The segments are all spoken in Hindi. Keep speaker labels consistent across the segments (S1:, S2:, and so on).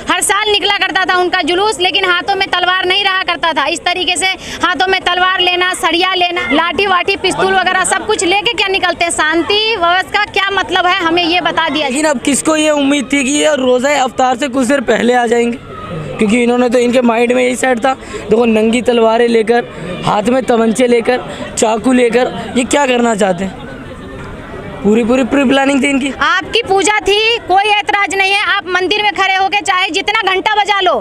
S1: हर साल निकला करता था उनका जुलूस, लेकिन हाथों में तलवार नहीं रहा करता था। इस तरीके से हाथों में तलवार लेना, सरिया लेना, लाठी वाठी, पिस्तौल वगैरह सब कुछ लेके क्या निकलते हैं? शांति व्यवस्था का क्या मतलब है, हमें ये बता दिया।
S2: लेकिन अब किसको ये उम्मीद थी कि ये रोज़ा अफ्तार से कुछ देर पहले आ जाएंगे, क्योंकि इन्होंने तो, इनके माइंड में यही सेट था। देखो नंगी तलवारें लेकर, हाथ में तमंचे लेकर, चाकू लेकर, ये क्या करना चाहते हैं? पूरी प्री प्लानिंग थी इनकी।
S1: आपकी पूजा थी, कोई ऐतराज नहीं है। आप मंदिर में खड़े होके चाहे जितना घंटा बजा लो,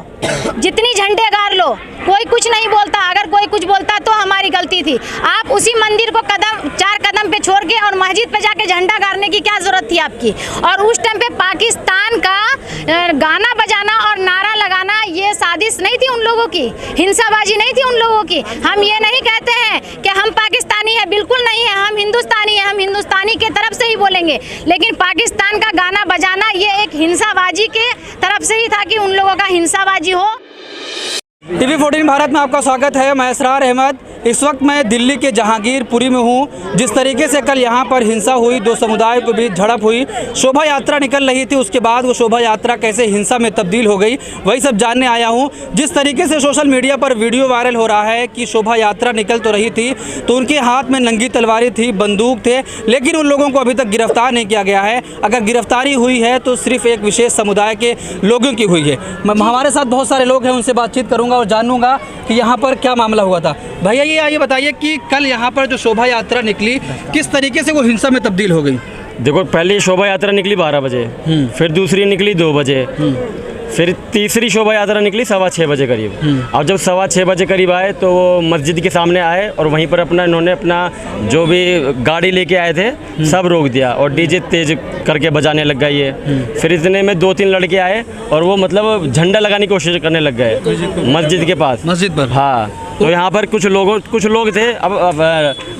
S1: जितनी झंडे गाड़ लो, कोई कुछ नहीं बोलता। अगर कोई कुछ बोलता तो हमारी गलती थी। आप उसी मंदिर को 4 कदम पे छोड़ के और मस्जिद पे जाके झंडा गाड़ने की क्या जरूरत थी आपकी? और उस टाइम पे पाकिस्तान का गाना बजाना और नारा लगाना, ये साजिश नहीं थी उन लोगों की, हिंसाबाजी नहीं थी उन लोगों की। हम ये नहीं कहते हैं कि हम पाकिस्तानी है, बिल्कुल नहीं है। हम हिंदुस्तानी है, हम हिंदुस्तानी के तरफ से ही बोलेंगे। लेकिन पाकिस्तान का गाना बजाना ये एक हिंसाबाजी के तरफ से ही था कि उन लोगों का हिंसाबाजी हो।
S3: टीवी 14 भारत में आपका स्वागत है। मैं इसरार अहमद। इस वक्त मैं दिल्ली के जहांगीरपुरी में हूँ। जिस तरीके से कल यहाँ पर हिंसा हुई, 2 समुदायों के बीच झड़प हुई, शोभा यात्रा निकल रही थी, उसके बाद वो शोभा यात्रा कैसे हिंसा में तब्दील हो गई, वही सब जानने आया हूँ। जिस तरीके से सोशल मीडिया पर वीडियो वायरल हो रहा है कि शोभा यात्रा निकल तो रही थी तो उनके हाथ में नंगी तलवारें थी, बंदूक थे, लेकिन उन लोगों को अभी तक गिरफ्तार नहीं किया गया है। अगर गिरफ्तारी हुई है तो सिर्फ एक विशेष समुदाय के लोगों की हुई है। हमारे साथ बहुत सारे लोग हैं, उनसे बातचीत करूँगा और जानूंगा कि यहाँ पर क्या मामला हुआ था। भैया ये बताइए कि कल यहाँ पर जो शोभा यात्रा निकली, किस तरीके से वो हिंसा में तब्दील हो गई?
S4: देखो, पहली शोभा यात्रा निकली 12 बजे, फिर दूसरी निकली 2 बजे, फिर तीसरी शोभा यात्रा निकली 6:15 बजे करीब। और जब 6:15 बजे करीब आए तो वो मस्जिद के सामने आए और वहीं पर इन्होंने अपना जो भी गाड़ी लेके आए थे सब रोक दिया और डीजे तेज करके बजाने लग गए ये। फिर इतने में 2-3 लड़के आए और वो मतलब झंडा लगाने की कोशिश करने लग गए मस्जिद के पास, मस्जिद पर। हाँ, तो यहाँ पर कुछ लोग थे। अब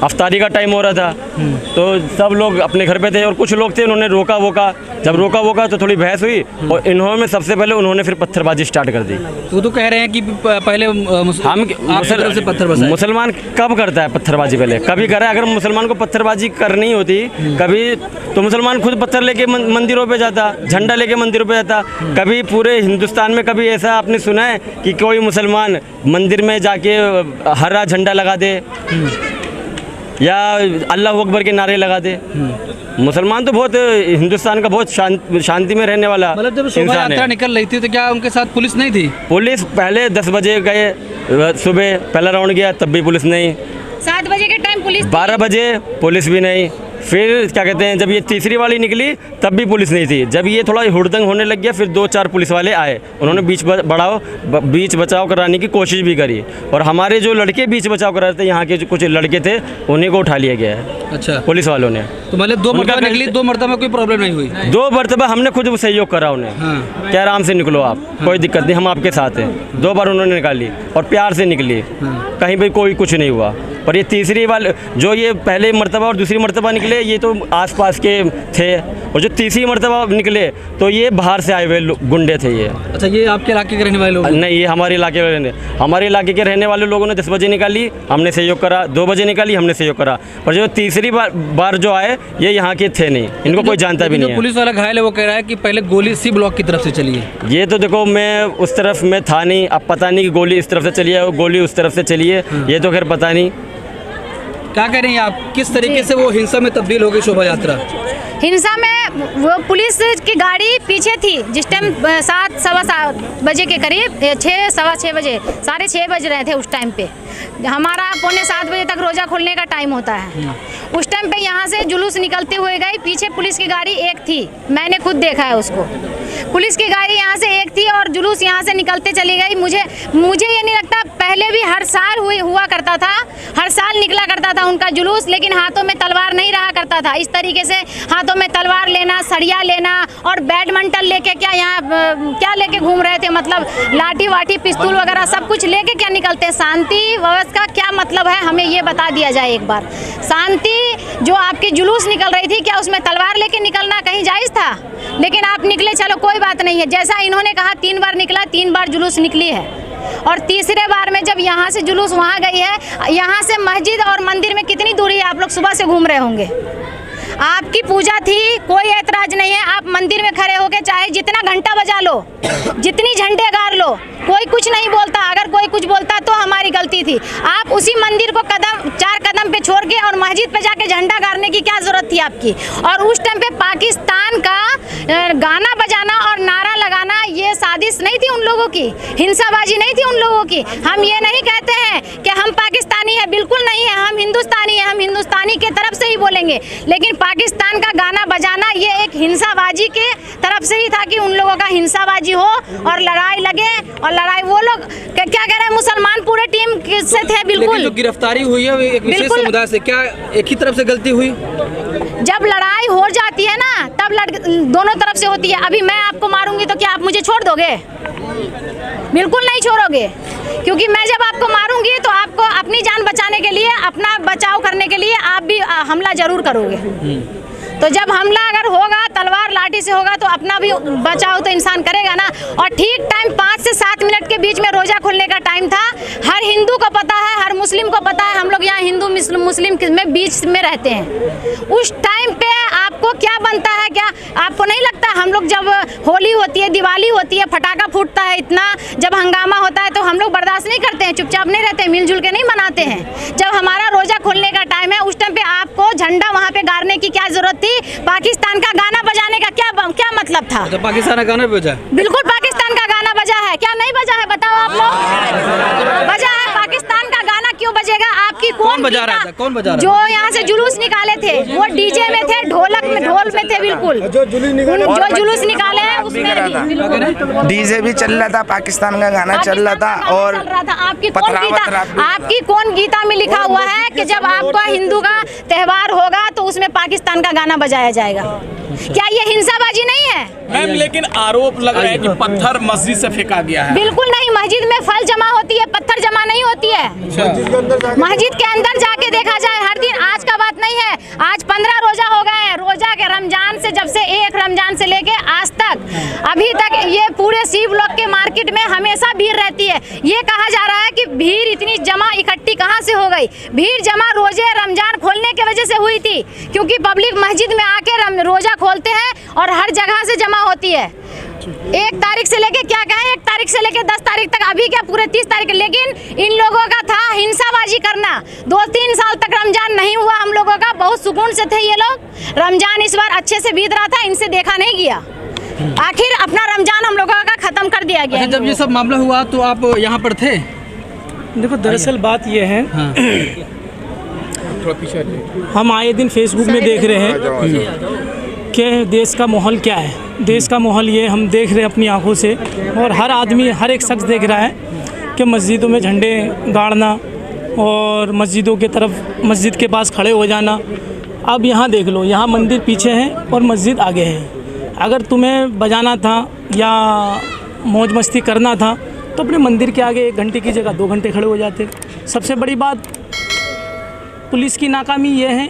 S4: अफ्तारी का टाइम हो रहा था तो सब लोग अपने घर पे थे और कुछ लोग थे, उन्होंने रोका। जब रोका तो थोड़ी बहस हुई और इन्होंने सबसे पहले उन्होंने फिर पत्थरबाजी स्टार्ट कर दी।
S3: तो कह रहे हैं कि पहले हम तरफ से पत्थर बरसाए।
S4: मुसलमान कब करता है पत्थरबाजी? पहले कभी करा? अगर मुसलमान को पत्थरबाजी करनी होती कभी तो मुसलमान खुद पत्थर लेके मंदिरों पे जाता, झंडा लेके मंदिरों पे जाता। कभी पूरे हिंदुस्तान में कभी ऐसा आपने सुना है कि कोई मुसलमान मंदिर में जाके हरा झंडा लगा दे या अल्लाह अकबर के नारे लगा दे? मुसलमान तो बहुत, हिंदुस्तान का बहुत शांति में रहने वाला।
S3: मतलब जब शोभा यात्रा निकल रही थी तो क्या उनके साथ पुलिस नहीं थी?
S4: पुलिस पहले 10 बजे गए, सुबह पहला राउंड गया तब भी पुलिस नहीं।
S1: 7 बजे के टाइम पुलिस,
S4: 12 बजे पुलिस भी नहीं। फिर क्या कहते हैं, जब ये तीसरी वाली निकली तब भी पुलिस नहीं थी। जब ये थोड़ा हुड़दंग होने लग गया फिर 2-4 पुलिस वाले आए, उन्होंने बीच बचाव कराने की कोशिश भी करी और हमारे जो लड़के बीच बचाव करा रहे थे, यहाँ के जो कुछ लड़के थे, उन्हीं को उठा लिया गया है। अच्छा, पुलिस वालों ने।
S3: तो मतलब 2 मरतबा निकली, 2 मरतबा कोई प्रॉब्लम नहीं हुई?
S4: 2 मरतबा हमने खुद सहयोग करा उन्हें। हाँ। क्या आराम से निकलो आप, कोई दिक्कत नहीं, हम आपके साथ हैं। 2 बार उन्होंने निकाली और प्यार से निकली। हाँ। कहीं पर कोई कुछ नहीं हुआ। पर ये तीसरी वाले जो ये पहले मर्तबा और दूसरी मर्तबा निकले, ये तो आसपास के थे, और जो तीसरी मर्तबा निकले तो ये बाहर से आए हुए गुंडे थे ये। अच्छा, ये आपके इलाके के रहने वाले लोग? नहीं, ये हमारे इलाके के रहने वाले लोगों ने 10 बजे निकाली, हमने सहयोग करा। 2 बजे निकाली, हमने सहयोग करा। और जो तीसरी बार जो आए ये यहाँ के थे नहीं, इनको कोई जानता भी नहीं है।
S3: पुलिस वाला घायल है, वो कह रहा है कि पहले गोली सी ब्लॉक की तरफ से चली है।
S4: ये तो देखो, मैं उस तरफ में था नहीं, अब पता नहीं कि गोली इस तरफ से चली है, गोली उस तरफ से चली है, ये तो खैर पता नहीं।
S3: क्या कह रही हैं आप, किस तरीके से वो हिंसा में तब्दील हो गई शोभा यात्रा?
S1: हिंसा में वो पुलिस की गाड़ी पीछे थी जिस टाइम 7-7 बजे के करीब, 6-6:15 बजे, 6:30 बज रहे थे उस टाइम पे। हमारा 6:45 बजे तक रोज़ा खोलने का टाइम होता है। उस टाइम पे यहाँ से जुलूस निकलते हुए गई, पीछे पुलिस की गाड़ी एक थी, मैंने खुद देखा है उसको। पुलिस की गाड़ी यहाँ से एक थी और जुलूस यहाँ से निकलते चली गई। मुझे ये नहीं लगता, पहले भी हर साल हुआ करता था, हर साल निकला करता था उनका जुलूस, लेकिन हाथों में तलवार नहीं रहा करता था। इस तरीके से हाथों में तलवार लेना, सरिया लेना और बैडमिंटन लेके क्या लेके घूम रहे थे? मतलब लाठी वाठी, पिस्तौल वगैरह सब कुछ लेके क्या निकलते? शांति व्यवस्था का क्या मतलब है, हमें ये बता दिया जाए एक बार। शांति जो आपकी जुलूस निकल रही थी, क्या उसमें तलवार लेके निकलना कहीं जायज़ था? लेकिन आप निकले, चलो कोई बात नहीं है। जैसा इन्होंने कहा 3 बार निकला, 3 बार जुलूस निकली है। और तीसरे बार में जब यहाँ से जुलूस वहाँ गई है, यहाँ से मस्जिद और मंदिर में कितनी दूरी है? आप लोग सुबह से घूम रहे होंगे, आपकी पूजा थी, कोई ऐतराज नहीं है। आप मंदिर में खड़े होके चाहे जितना घंटा बजा लो, जितनी झंडे गाड़ लो, कोई कुछ नहीं बोलता। अगर कोई कुछ बोलता तो हमारी गलती थी। आप उसी मंदिर को 4 कदम पे छोड़ के और मस्जिद पे जाके झंडा गाड़ने की क्या जरूरत थी आपकी? और उस टाइम पे पाकिस्तान का गाना बजाना और नारा लगाना ये साजिश नहीं थी उन लोगों की, हिंसाबाजी नहीं थी उन लोगों की। हम ये नहीं कहते हैं कि हम पाकिस्तानी हैं, बिल्कुल नहीं है, हम हिंदुस्तानी हैं, हम हिंदुस्तानी के तरफ से ही बोलेंगे। लेकिन पाकिस्तान का गाना बजाना ये एक हिंसाबाजी के तरफ से ही था कि उन लोगों का हिंसाबाजी हो और लड़ाई लगे। और लड़ाई वो लोग क्या कह रहे हैं, मुसलमान पूरे टीम से थे बिल्कुल।
S3: लेकिन जो गिरफ्तारी हुई है एक विशेष समुदाय से, क्या एक ही तरफ से गलती हुई?
S1: जब लड़ाई हो जाती है ना तब दोनों तरफ से होती है। अभी मैं आपको मारूंगी तो क्या आप मुझे छोड़ दोगे? बिल्कुल नहीं छोड़ोगे, क्योंकि मैं जब आपको मारूंगी तो आपको अपनी जान बचाने के लिए, अपना बचाव करने के लिए आप भी हमला जरूर करोगे। तो जब हमला अगर होगा तलवार लाठी से होगा तो अपना भी बचाव तो इंसान करेगा ना। और ठीक टाइम 5 से 7 मिनट के बीच में रोजा खोलने का टाइम था। हर हिंदू को पता है, हर मुस्लिम को पता है, हम लोग यहाँ हिंदू मुस्लिम में बीच में रहते हैं। उस टाइम पे आपको क्या बनता है? क्या आपको नहीं लगता हम लोग जब होली होती है, दिवाली होती है, फटाखा फूटता है, इतना जब हंगामा होता है तो हम लोग बर्दाश्त नहीं करते हैं, चुपचाप नहीं रहते हैं, मिलजुल के नहीं मनाते हैं। जब हमारा रोजा खोलने का टाइम है उस टाइम पे आपको झंडा वहाँ पे गाड़ने की क्या जरूरत थी? पाकिस्तान का गाना बजाने का क्या मतलब था?
S3: तो पाकिस्तान का गाना बजा?
S1: बिल्कुल पाकिस्तान का गाना बजा है। क्या नहीं बजा है बताओ आप लोग? बजा है। पाकिस्तान का गाना क्यों बजेगा? आपकी कौन
S3: बजा रहा था? कौन बजा रहा था?
S1: जो यहाँ से जुलूस निकाले थे वो डीजे में थे, ढोल में थे, बिल्कुल जो जुलूस निकाले हैं उसमें
S5: डीजे भी चल रहा था, पाकिस्तान का गाना चल रहा था। और
S1: आपकी कौन गीता में लिखा हुआ है कि जब आपका हिंदू का त्यौहार होगा तो उसमें पाकिस्तान का गाना बजाया जाएगा? क्या ये हिंसाबाजी नहीं है?
S6: मैम लेकिन आरोप लग रहा है कि पत्थर मस्जिद से फेंका गया है।
S1: बिल्कुल नहीं, मस्जिद में फल जमा होती है, पत्थर जमा नहीं होती है। मस्जिद के अंदर जाके देखा जाए हर दिन, आज का बात नहीं है। आज 15 रोजा हो गए हैं। रोजा के रमजान से, जब से 1 रमजान से लेके आज तक, अभी तक ये पूरे सी ब्लॉक के मार्केट में हमेशा भीड़ रहती है। ये कहा जा रहा है कि भीड़ इतनी जमा इकट्ठी कहाँ से हो गई? भीड़ जमा रोजे रमजान खोलने की वजह से हुई थी, क्योंकि पब्लिक मस्जिद में आके रोजा खोलते हैं और हर जगह से जमा होती है। 1 तारीख से लेके क्या कहें, 1 तारीख से लेके 10 तारीख तक, अभी क्या पूरे 30 तारीख। लेकिन इन लोगों का था हिंसाबाजी करना। 2-3 साल तक रमजान नहीं हुआ हम लोगों का, बहुत सुकून से थे ये लोग। रमजान इस बार अच्छे से बीत रहा था, इनसे देखा नहीं गया। आखिर अपना रमजान हम लोगों का खत्म कर दिया गया।
S3: जब ये सब मामला हुआ तो आप यहाँ पर थे?
S7: देखो दरअसल बात ये है, हम आए दिन फेसबुक में देख रहे हैं कि देश का माहौल क्या है। देश का माहौल ये हम देख रहे हैं अपनी आंखों से, और हर आदमी, हर एक शख्स देख रहा है कि मस्जिदों में झंडे गाड़ना और मस्जिदों के तरफ, मस्जिद के पास खड़े हो जाना। अब यहाँ देख लो, यहाँ मंदिर पीछे है और मस्जिद आगे है। अगर तुम्हें बजाना था या मौज मस्ती करना था तो अपने मंदिर के आगे 1 घंटे की जगह 2 घंटे खड़े हो जाते। सबसे बड़ी बात पुलिस की नाकामी ये है,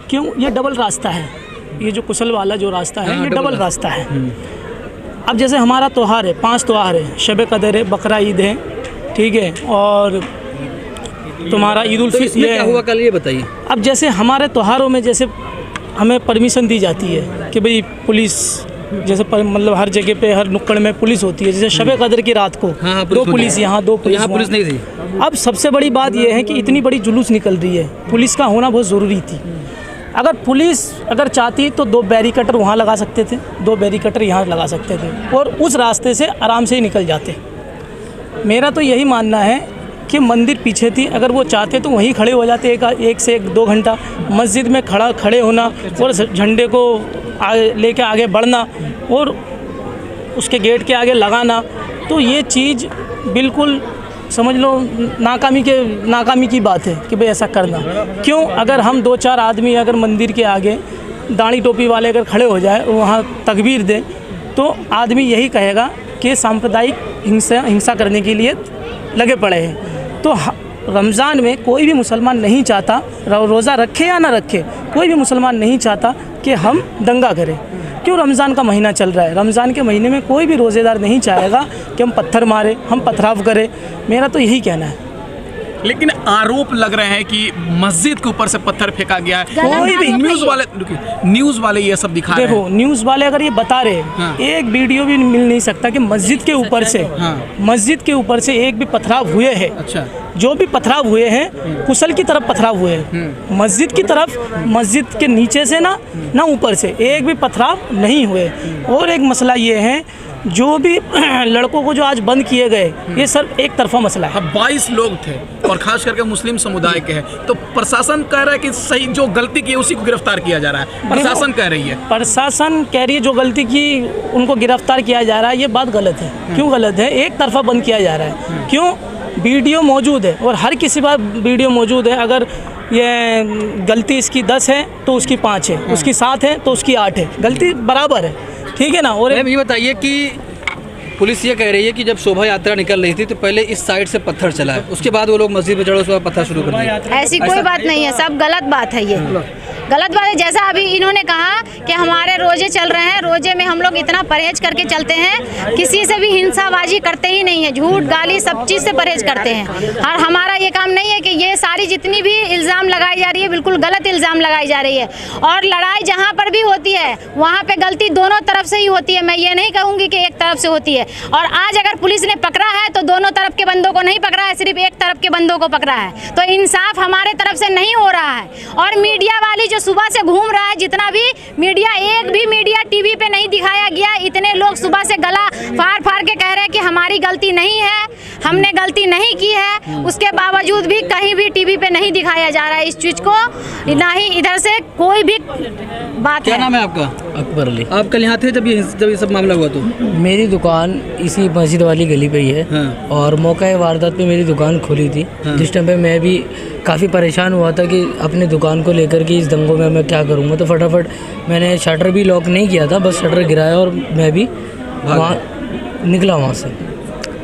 S7: क्यों? ये डबल रास्ता है। ये जो कुशल वाला जो रास्ता है, ये डबल रास्ता है। अब जैसे हमारा त्यौहार है, 5 त्यौहार है, शब कदर है, बकरा ईद है, ठीक है, और तुम्हारा ईद उल फितर।
S3: क्या हुआ कल ये बताइए।
S7: अब जैसे हमारे त्योहारों में जैसे हमें परमिशन दी जाती है कि भाई पुलिस, जैसे मतलब हर जगह पे, हर नुक्कड़ में पुलिस होती है। जैसे शब कदर की रात को 2 पुलिस यहाँ, 2 पुलिस
S3: यहाँ, पुलिस नहीं थी।
S7: अब सबसे बड़ी बात यह है कि इतनी बड़ी जुलूस निकल रही है, पुलिस का होना बहुत ज़रूरी थी। अगर पुलिस चाहती तो 2 बैरिकेटर वहाँ लगा सकते थे, 2 बैरिकेटर यहाँ लगा सकते थे, और उस रास्ते से आराम से ही निकल जाते। मेरा तो यही मानना है कि मंदिर पीछे थी, अगर वो चाहते तो वहीं खड़े हो जाते। 1 से 2 घंटा मस्जिद में खड़े होना और झंडे को लेके आगे बढ़ना और उसके गेट के आगे लगाना, तो ये चीज़ बिल्कुल समझ लो नाकामी की बात है कि भाई ऐसा करना क्यों। अगर हम 2-4 आदमी अगर मंदिर के आगे दाढ़ी टोपी वाले अगर खड़े हो जाए, वहाँ तकबीर दें, तो आदमी यही कहेगा कि सांप्रदायिक हिंसा करने के लिए लगे पड़े हैं। तो रमज़ान में कोई भी मुसलमान नहीं चाहता, रोज़ा रखे या ना रखे, कोई भी मुसलमान नहीं चाहता कि हम दंगा करें। क्यों? रमज़ान का महीना चल रहा है। रमज़ान के महीने में कोई भी रोज़ेदार नहीं चाहेगा कि हम पत्थर मारें, हम पथराव करें। मेरा तो यही कहना है।
S6: लेकिन आरोप लग रहे हैं कि मस्जिद के ऊपर से पत्थर फेंका गया है।
S7: कोई भी
S6: न्यूज वाले ये सब दिखा रहे
S7: देखो
S6: हैं।
S7: न्यूज़ वाले अगर ये बता रहे हैं,
S6: हाँ।
S7: एक वीडियो भी मिल नहीं सकता कि मस्जिद के ऊपर से
S6: हाँ।
S7: मस्जिद के ऊपर से एक भी पथराव हुए हैं।
S6: अच्छा।
S7: जो भी पथराव हुए हैं कुशल की तरफ पथराव हुए हैं, मस्जिद की तरफ, मस्जिद के नीचे से ना ऊपर से एक भी पथराव नहीं हुए। और एक मसला ये है, जो भी लड़कों को जो आज बंद किए गए, ये सिर्फ एक तरफा मसला है।
S6: 22 लोग थे और खास करके मुस्लिम समुदाय के हैं, तो प्रशासन कह रहा है कि सही जो गलती की है उसी को गिरफ्तार किया जा रहा है। प्रशासन कह रही है,
S7: प्रशासन कह रही है जो गलती की उनको गिरफ्तार किया जा रहा है। ये बात गलत है। क्यों गलत है? एक तरफा बंद किया जा रहा है। क्यों? वीडियो मौजूद है और हर किसी बात वीडियो मौजूद है। अगर ये गलती इसकी 10 है तो उसकी 5 है, उसकी 7 है तो उसकी 8 है, गलती बराबर है, ठीक है ना। और
S3: मैम ये बताइए कि पुलिस ये कह रही है कि जब शोभा यात्रा निकल रही थी तो पहले इस साइड से पत्थर चला है, उसके बाद वो लोग मस्जिद पे चढ़े, उसके बाद पत्थर शुरू कर दिया।
S1: ऐसी कोई बात नहीं है, सब गलत बात है। ये गलत बात है। जैसा अभी इन्होंने कहा कि हमारे रोजे चल रहे हैं, रोजे में हम लोग इतना परहेज करके चलते हैं, किसी से भी हिंसाबाजी करते ही नहीं है, झूठ गाली सब चीज़ से परहेज करते हैं। और हमारा ये काम नहीं है कि ये सारी जितनी भी इल्ज़ाम लगाई जा रही है बिल्कुल गलत इल्ज़ाम लगाई जा रही है। और लड़ाई जहाँ पर भी होती है वहाँ पे गलती दोनों तरफ से ही होती है, मैं ये नहीं कहूँगी कि एक तरफ से होती है। और आज अगर पुलिस ने पकड़ा है तो दोनों तरफ के बंदों को नहीं पकड़ा है, सिर्फ एक तरफ के बंदों को पकड़ा है। तो इंसाफ हमारे तरफ से नहीं हो रहा है। और मीडिया वाली जो सुबह से घूम रहा है, जितना भी मीडिया, एक भी मीडिया टीवी पे नहीं दिखाया गया। इतने लोग सुबह से गला फाड़ फाड़ के कह रहे हैं कि हमारी गलती नहीं है, हमने गलती नहीं की है, उसके बावजूद भी कहीं भी टीवी पे नहीं दिखाया जा रहा है इस चीज़ को, ना ही इधर से कोई भी बात।
S3: क्या नाम है आपका?
S2: अकबर अली।
S3: आप कल यहाँ थे जब ये सब मामला हुआ? तो
S2: मेरी दुकान इसी मस्जिद वाली गली पे ही है।
S3: हाँ।
S2: और मौका वारदात पे मेरी दुकान खुली थी।
S3: हाँ।
S2: जिस टाइम पे मैं भी काफ़ी परेशान हुआ था कि अपनी दुकान को लेकर के इस दंगों में मैं क्या करूँगा, तो फटाफट मैंने शटर भी लॉक नहीं किया था, बस शटर गिराया और मैं भी वहाँ निकला वहाँ से।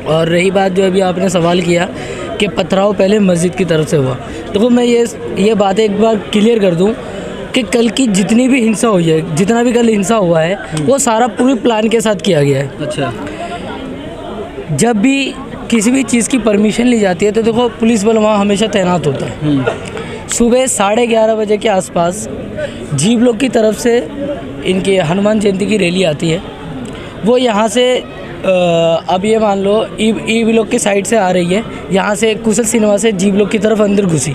S2: और रही बात जो अभी आपने सवाल किया कि पथराव पहले मस्जिद की तरफ से हुआ, तो मैं ये बात एक बार क्लियर कर दूँ कि कल की जितनी भी हिंसा हुई है, जितना भी कल हिंसा हुआ है, वो सारा पूरी प्लान के साथ किया गया है।
S3: अच्छा।
S2: जब भी किसी भी चीज़ की परमिशन ली जाती है तो देखो पुलिस बल वहाँ हमेशा तैनात होता है। सुबह 11:30 बजे के आसपास जी ब्लॉक की तरफ से इनके हनुमान जयंती की रैली आती है। वो यहाँ से अब ये मान लो ई ब्लॉक की साइड से आ रही है, यहाँ से कुशल सिनेमा से जी ब्लॉक की तरफ अंदर घुसी,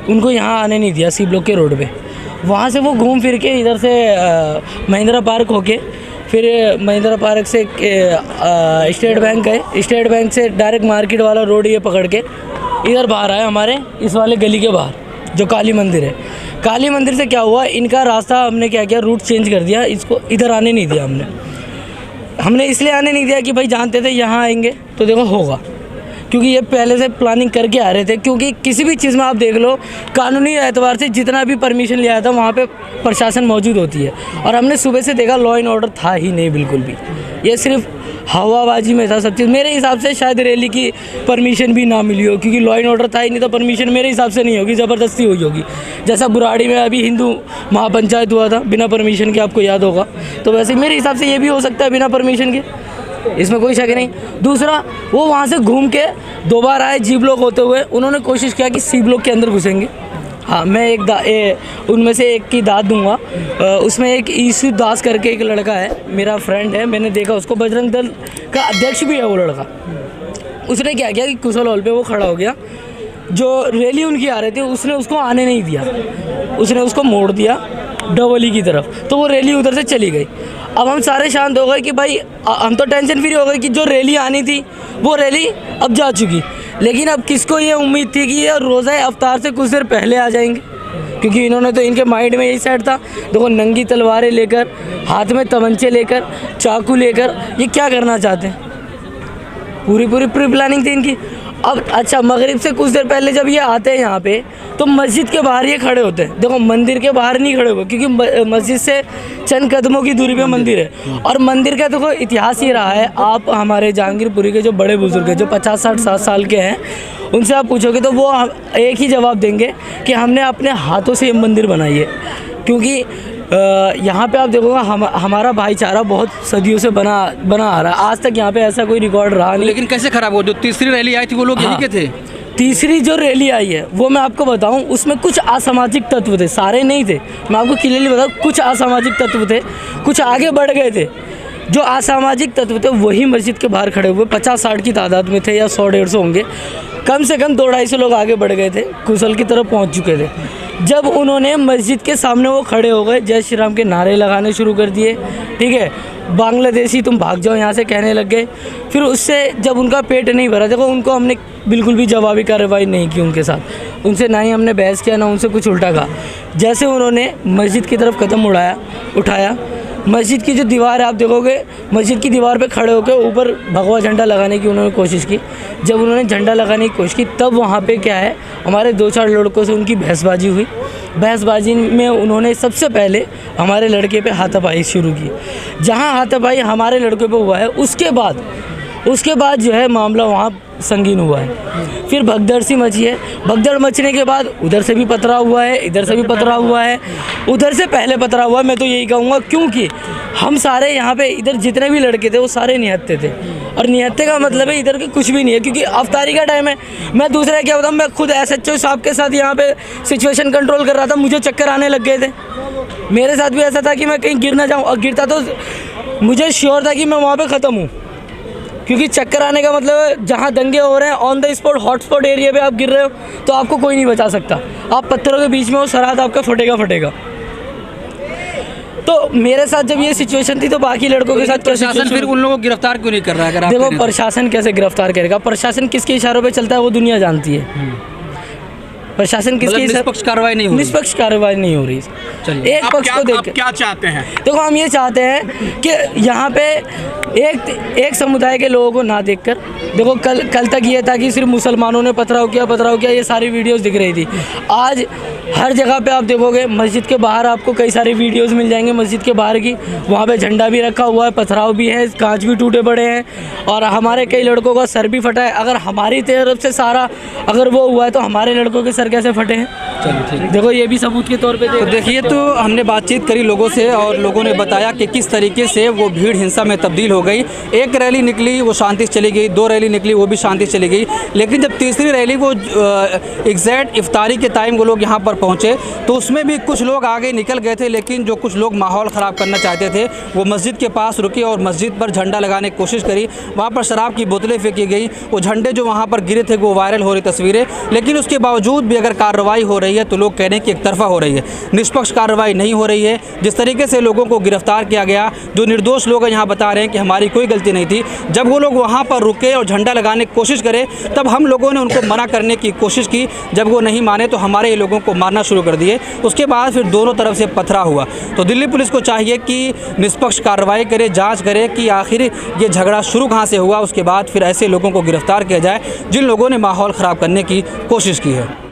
S2: उनको यहाँ आने नहीं दिया सी ब्लॉक के रोड पे। वहाँ से वो घूम फिर के इधर से महिंद्रा पार्क होके फिर महिंद्रा पार्क से स्टेट बैंक है, स्टेट बैंक से डायरेक्ट मार्केट वाला रोड ये पकड़ के इधर बाहर आए, हमारे इस वाले गली के बाहर जो काली मंदिर है। काली मंदिर से क्या हुआ, इनका रास्ता हमने क्या किया, रूट चेंज कर दिया, इसको इधर आने नहीं दिया। हमने इसलिए आने नहीं दिया कि भाई जानते थे यहाँ आएंगे तो देखो होगा, क्योंकि ये पहले से प्लानिंग करके आ रहे थे। क्योंकि किसी भी चीज़ में आप देख लो, कानूनी एतबार से जितना भी परमिशन लिया था वहाँ पे प्रशासन मौजूद होती है। और हमने सुबह से देखा लॉ एंड ऑर्डर था ही नहीं बिल्कुल भी, ये सिर्फ हवाबाजी में था सब चीज़। मेरे हिसाब से शायद रैली की परमिशन भी ना मिली हो, क्योंकि लॉ एंड ऑर्डर था ही नहीं, तो परमिशन मेरे हिसाब से नहीं होगी, ज़बरदस्ती हुई होगी। जैसा बुराड़ी में अभी हिंदू महापंचायत हुआ था बिना परमिशन के, आपको याद होगा, तो वैसे मेरे हिसाब से ये भी हो सकता है बिना परमिशन के, इसमें कोई शक नहीं। दूसरा, वो वहाँ से घूम के 2 बार आए जी ब्लॉक होते हुए, उन्होंने कोशिश किया कि सी ब्लॉक के अंदर घुसेंगे। हाँ, मैं उनमें से एक की दाद दूंगा। उसमें एक ईशु दास करके एक लड़का है, मेरा फ्रेंड है, मैंने देखा उसको, बजरंग दल का अध्यक्ष भी है वो लड़का। उसने क्या किया कि कुशल हॉल पे वो खड़ा हो गया, जो रैली उनकी आ रही थी उसने उसको आने नहीं दिया, उसने उसको मोड़ दिया डबली की तरफ, तो वो रैली उधर से चली गई। अब हम सारे शांत हो गए कि भाई हम तो टेंशन फ्री हो गए कि जो रैली आनी थी वो रैली अब जा चुकी। लेकिन अब किसको ये उम्मीद थी कि ये रोज़ा अफ्तार से कुछ देर पहले आ जाएंगे, क्योंकि इन्होंने तो, इनके माइंड में यही सेट था। देखो नंगी तलवारें लेकर, हाथ में तमंचे लेकर, चाकू लेकर, ये क्या करना चाहते हैं, पूरी प्री प्लानिंग थी इनकी। अब अच्छा, मगरिब से कुछ देर पहले जब ये आते हैं यहाँ पे, तो मस्जिद के बाहर ये खड़े होते हैं। देखो मंदिर के बाहर नहीं खड़े हुए, क्योंकि मस्जिद से चंद कदमों की दूरी पे मंदिर है। और मंदिर का देखो इतिहास ये रहा है, आप हमारे जहांगीरपुरी के जो बड़े बुजुर्ग हैं, जो 50-60 साल के हैं, उनसे आप पूछोगे तो वो एक ही जवाब देंगे कि हमने अपने हाथों से ये मंदिर बनाई है। क्योंकि यहाँ पे आप देखोगे हमारा भाईचारा बहुत सदियों से बना आ रहा है, आज तक यहाँ पे ऐसा कोई रिकॉर्ड रहा नहीं।
S3: लेकिन कैसे खराब हो, जो तीसरी रैली आई थी वो लोग यहीं के थे?
S2: तीसरी जो रैली आई है वो मैं आपको बताऊं, उसमें कुछ असामाजिक तत्व थे, सारे नहीं थे, मैं आपको क्लियरली बताऊं, कुछ असामाजिक तत्व थे, कुछ आगे बढ़ गए थे। जो असामाजिक तत्व थे वही मस्जिद के बाहर खड़े हुए 50-60 की तादाद में थे या 100-150 होंगे, कम से कम 200-250 लोग आगे बढ़ गए थे, कुशल की तरफ पहुंच चुके थे। जब उन्होंने मस्जिद के सामने वो खड़े हो गए, जय श्री राम के नारे लगाने शुरू कर दिए, ठीक है, बांग्लादेशी तुम भाग जाओ यहाँ से कहने लग गए। फिर उससे जब उनका पेट नहीं भरा, देखो उनको हमने बिल्कुल भी जवाबी कार्रवाई नहीं की उनके साथ, उनसे ना ही हमने बहस किया, ना उनसे कुछ उल्टा कहा। जैसे उन्होंने मस्जिद की तरफ कदम उठाया, मस्जिद की जो दीवार है आप देखोगे, मस्जिद की दीवार पे खड़े होकर ऊपर भगवा झंडा लगाने की उन्होंने कोशिश की। जब उन्होंने झंडा लगाने की कोशिश की तब वहाँ पे क्या है, हमारे 2-4 लड़कों से उनकी बहसबाजी हुई। बहसबाजी में उन्होंने सबसे पहले हमारे लड़के पे हाथापाई शुरू की। जहाँ हाथापाई हमारे लड़के पे हुआ है, उसके बाद जो है मामला वहाँ संगीन हुआ है। फिर भगदड़ सी मची है, भगदड़ मचने के बाद उधर से भी पथराव हुआ है, इधर से भी पथराव हुआ है, उधर से पहले पथराव हुआ है। मैं तो यही कहूँगा, क्योंकि हम सारे यहाँ पे इधर जितने भी लड़के थे वो सारे निहत्थे थे, और निहत्थे का मतलब है इधर के कुछ भी नहीं है, क्योंकि अफ्तारी का टाइम है। मैं दूसरा क्या बताऊँ, मैं खुद SHO साहब के साथ यहाँ पे सिचुएशन कंट्रोल कर रहा था, मुझे चक्कर आने लग गए थे। मेरे साथ भी ऐसा था कि मैं कहीं गिर ना जाऊँ, और गिरता तो मुझे श्योर था कि मैं वहाँ पर ख़त्म हूँ, क्योंकि चक्कर आने का मतलब जहाँ दंगे हो रहे हैं on the spot hotspot area पे आप गिर रहे हो तो आपको कोई नहीं बचा सकता। आप पत्थरों के बीच में हो, सराहत आपका फटेगा। तो मेरे साथ जब ये सिचुएशन थी तो बाकी लड़कों के साथ
S3: प्रशासन फिर उन लोगों को गिरफ्तार क्यों नहीं कर रहा है? अगर आप
S2: देखो, प्रशासन कैसे गिरफ्तार करेगा? प्रशासन किसके इशारों पे चलता है वो दुनिया जानती है। प्रशासन किसकी
S3: निष्पक्ष कार्रवाई नहीं हो रही?
S2: निष्पक्ष कार्रवाई नहीं हो रही।
S3: चलिए,
S2: एक पक्ष को देख,
S6: क्या चाहते हैं?
S2: देखो हम ये चाहते हैं कि यहाँ पे एक समुदाय के लोगों को ना देखकर, देखो कल तक ये था कि सिर्फ मुसलमानों ने पथराव किया, ये सारी वीडियोस दिख रही थी। आज हर जगह पे आप देखोगे, मस्जिद के बाहर आपको कई सारी वीडियोस मिल जाएंगे मस्जिद के बाहर की, वहाँ पे झंडा भी रखा हुआ है, पथराव भी है, कांच भी टूटे पड़े हैं, और हमारे कई लड़कों का सर भी फटा है। अगर हमारी तरफ से सारा अगर वो हुआ है तो हमारे लड़कों के सर कैसे फटे हैं?
S3: चलिए ठीक,
S2: देखो ये भी सबूत के तौर पे
S3: तो देखिए, तो हमने बातचीत करी लोगों से और लोगों ने बताया कि किस तरीके से वो भीड़ हिंसा में तब्दील हो गई। एक रैली निकली वो शांति से चली गई, 2 रैली निकली वो भी शांति से चली गई, लेकिन जब तीसरी रैली वो एग्जैक्ट इफ्तारी के टाइम वो लोग यहाँ पर पहुँचे तो उसमें भी कुछ लोग आगे निकल गए थे, लेकिन जो कुछ लोग माहौल ख़राब करना चाहते थे वो मस्जिद के पास रुके और मस्जिद पर झंडा लगाने की कोशिश करी। वहाँ पर शराब की बोतलें फेंकी गई, वो झंडे जो वहाँ पर गिरे थे वो वायरल हो रही तस्वीरें, लेकिन उसके बावजूद भी अगर कार्रवाई हो रही है तो लोग कह रहे हैं कि एक तरफा हो रही है, निष्पक्ष कार्रवाई नहीं हो रही है। जिस तरीके से लोगों को गिरफ्तार किया गया, जो निर्दोष लोग यहाँ बता रहे हैं कि हमारी कोई गलती नहीं थी, जब वो लोग वहाँ पर रुके और झंडा लगाने की कोशिश करे तब हम लोगों ने उनको मना करने की कोशिश की। जब वो नहीं माने तो हमारे लोगों को मारना शुरू कर दिए। उसके बाद फिर दोनों तरफ से पथरा हुआ। तो दिल्ली पुलिस को चाहिए कि निष्पक्ष कार्रवाई करे, जांच करे कि आखिर ये झगड़ा शुरू कहाँ से हुआ, उसके बाद फिर ऐसे लोगों को गिरफ्तार किया जाए जिन लोगों ने माहौल ख़राब करने की कोशिश की है।